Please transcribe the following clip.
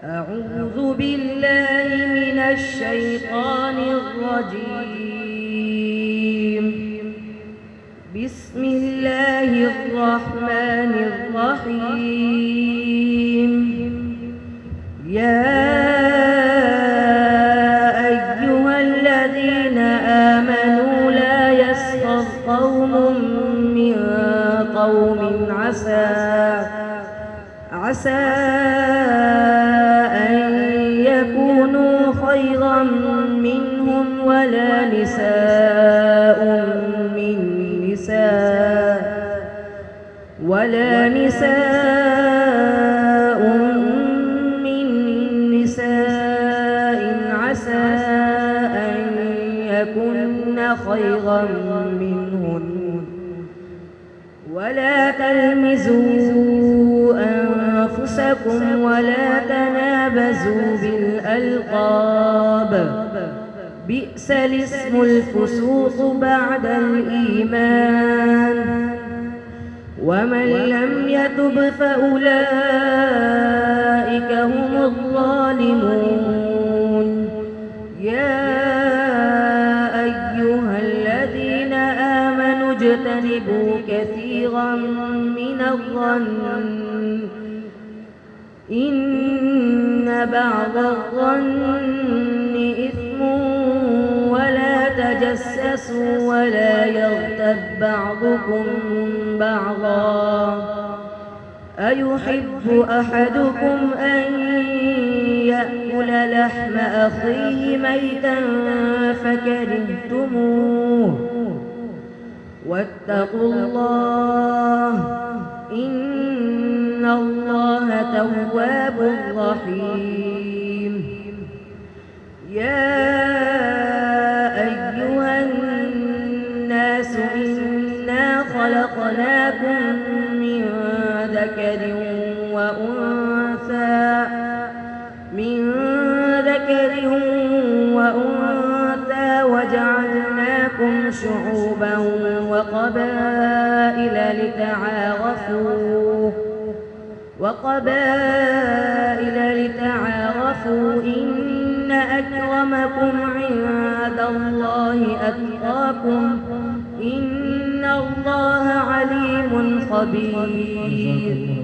أعوذ بالله من الشيطان الرجيم. بسم الله الرحمن الرحيم. يا أيها الذين آمنوا لا يسخر قوم من قوم عسى أن يكونوا خيرا منهم ولا نساء من نساء عسى أن يكن خيرا منهن ولا تلمزوا أنفسكم ولا تنابزوا بالألقاب بئس الاسم الفسوق بعد الإيمان ومن لم يتب فأولئك هم الظالمون. يا أيها الذين آمنوا اجتنبوا كثيرا من الظن إن بعض الظن إثم ولا تجسسوا ولا يغتب بعضكم بعضا أيحب أحدكم أن يأكل لحم أخيه ميتا فكرهتموه واتقوا الله إن الله تواب رحيم. يا أيها الناس إنا خلقناكم من ذكر وأنثى وجعلناكم شعوبا وقبائل لتعارفوا إن أكرمكم عند الله أتقاكم إن الله عليم خبير.